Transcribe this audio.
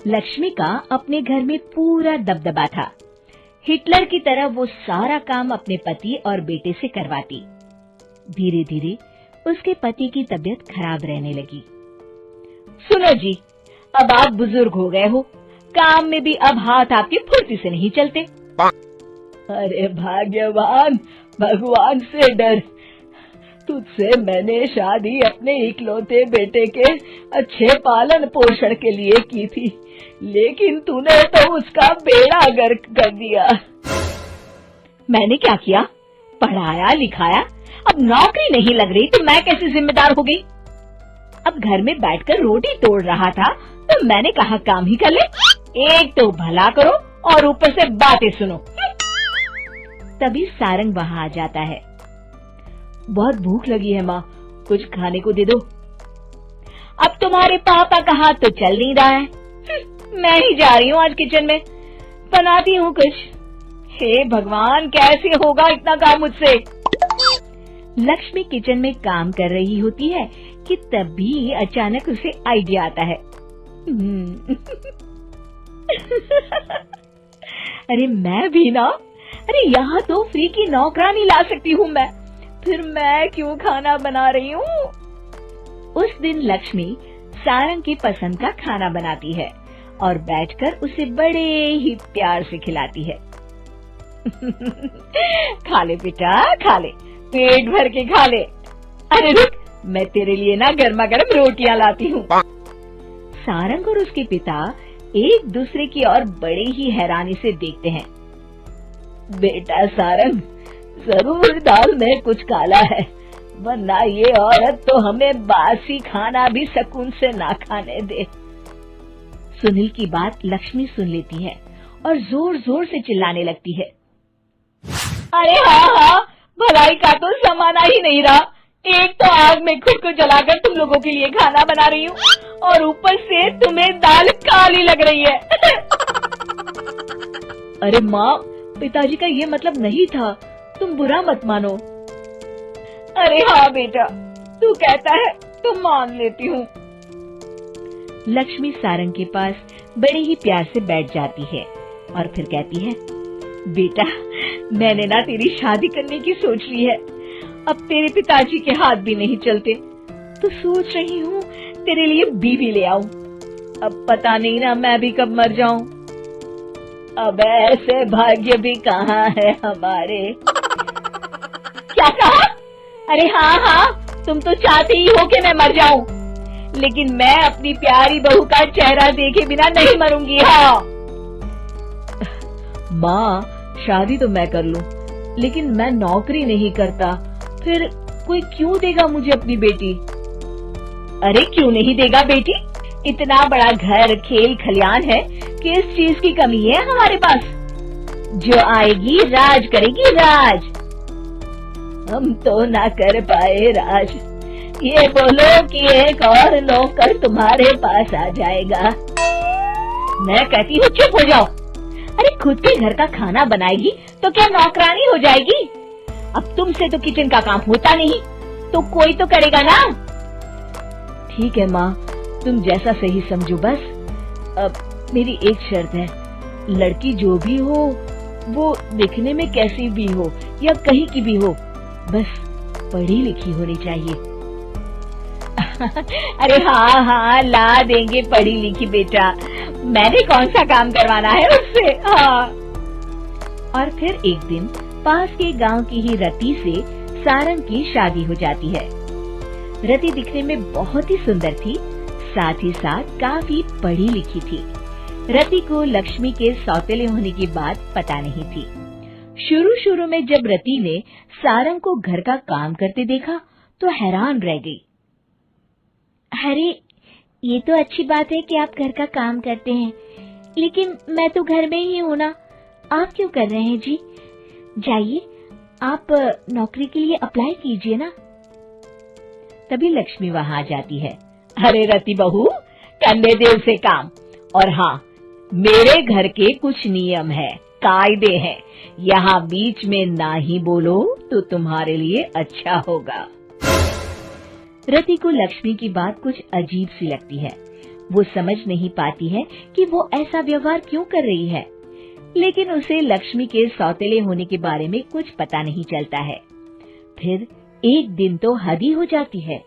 लक्ष्मी का अपने घर में पूरा दबदबा था। हिटलर की तरह वो सारा काम अपने पति और बेटे से करवाती। धीरे धीरे उसके पति की तबीयत खराब रहने लगी। सुनो जी, अब आप बुजुर्ग हो गए हो, काम में भी अब हाथ आपके फुर्ती से नहीं चलते। अरे भाग्यवान, भगवान से डर। तुझसे मैंने शादी अपने इकलौते बेटे के अच्छे पालन पोषण के लिए की थी, लेकिन तूने तो उसका बेड़ा गर्क कर दिया। मैंने क्या किया? पढ़ाया लिखाया, अब नौकरी नहीं लग रही तो मैं कैसे जिम्मेदार हो गई? अब घर में बैठकर रोटी तोड़ रहा था तो मैंने कहा काम ही कर ले। एक तो भला करो और ऊपर से बातें सुनो। तभी सारंग वहां आ जाता है। बहुत भूख लगी है माँ, कुछ खाने को दे दो। अब तुम्हारे पापा का हाथ तो चल नहीं रहा है, मैं ही जा रही हूँ आज किचन में, बनाती हूँ कुछ। हे भगवान, कैसे होगा इतना काम मुझसे? लक्ष्मी किचन में काम कर रही होती है कि तभी अचानक उसे आइडिया आता है। अरे मैं भी ना, अरे यहाँ तो फ्री की नौकरानी ला सकती हूँ मैं, फिर मैं क्यों खाना बना रही हूँ? उस दिन लक्ष्मी सारंग की पसंद का खाना बनाती है और बैठकर उसे बड़े ही प्यार से खिलाती है। खा ले बेटा, खा ले, पेट भर के खा ले। अरे रुक, मैं तेरे लिए ना गर्मा गर्म रोटियां लाती हूँ। सारंग और उसके पिता एक दूसरे की ओर बड़े ही हैरानी से देखते हैं। बेटा सारंग, जरूर दाल में कुछ काला है, वरना ये औरत तो हमें बासी खाना भी सुकून से ना खाने दे। सुनील की बात लक्ष्मी सुन लेती है और जोर जोर से चिल्लाने लगती है। अरे हाँ, भलाई का तो जमाना ही नहीं रहा। एक तो आग में खुद को जलाकर तुम लोगों के लिए खाना बना रही हूँ और ऊपर से तुम्हें दाल काली लग रही है। अरे माँ, पिताजी का ये मतलब नहीं था, तुम बुरा मत मानो। अरे हाँ बेटा, तू कहता है तो मान लेती हूँ। लक्ष्मी सारंग के पास बड़े ही प्यार से बैठ जाती है और फिर कहती है, बेटा मैंने ना तेरी शादी करने की सोच ली है, अब तेरे पिताजी के हाथ भी नहीं चलते, तो सोच रही हूँ तेरे लिए बीवी ले आऊं। अब पता नहीं ना मैं भी कब मर जाऊं। अब ऐसे भाग्य भी कहाँ है हमारे। क्या कहा? अरे हाँ, तुम तो चाहती ही हो कि मैं मर जाऊं, लेकिन मैं अपनी प्यारी बहू का चेहरा देखे बिना नहीं मरूंगी। हाँ माँ, शादी तो मैं कर लूं, लेकिन मैं नौकरी नहीं करता, फिर कोई क्यों देगा मुझे अपनी बेटी? अरे क्यों नहीं देगा बेटी? इतना बड़ा घर, खेल खलियान है, किस चीज की कमी है हमारे पास? जो आएगी राज करेगी, राज। हम तो ना कर पाए राज, ये बोलो कि एक और नौकर तुम्हारे पास आ जाएगा। मैं कहती हूँ चुप हो जाओ। अरे खुद के घर का खाना बनाएगी तो क्या नौकरानी हो जाएगी? अब तुमसे तो किचन का काम होता नहीं, तो कोई तो करेगा ना। ठीक है माँ, तुम जैसा सही समझो बस। अब मेरी एक शर्त है, लड़की जो भी हो वो दिखने में कैसी भी हो या कहीं की भी हो, बस पढ़ी लिखी होनी चाहिए। अरे हाँ, ला देंगे पढ़ी लिखी बेटा, मैंने कौन सा काम करवाना है उससे। हाँ। और फिर एक दिन पास के गांव की ही रति से सारंग की शादी हो जाती है। रति दिखने में बहुत ही सुंदर थी, साथ ही साथ काफी पढ़ी लिखी थी। रति को लक्ष्मी के सौतेले होने की बात पता नहीं थी। शुरू में जब रति ने सारंग को घर का काम करते देखा तो हैरान रह गई। अरे ये तो अच्छी बात है कि आप घर का काम करते हैं, लेकिन मैं तो घर में ही हूँ ना, आप क्यों कर रहे हैं जी? जाइए, आप नौकरी के लिए अप्लाई कीजिए ना। तभी लक्ष्मी वहां आ जाती है। अरे रति बहू, करने दे उसे काम। और हाँ, मेरे घर के कुछ नियम है, कायदे हैं, यहाँ बीच में ना ही बोलो तो तुम्हारे लिए अच्छा होगा। रति को लक्ष्मी की बात कुछ अजीब सी लगती है। वो समझ नहीं पाती है कि वो ऐसा व्यवहार क्यों कर रही है, लेकिन उसे लक्ष्मी के सौतेले होने के बारे में कुछ पता नहीं चलता है। फिर एक दिन तो हद ही हो जाती है।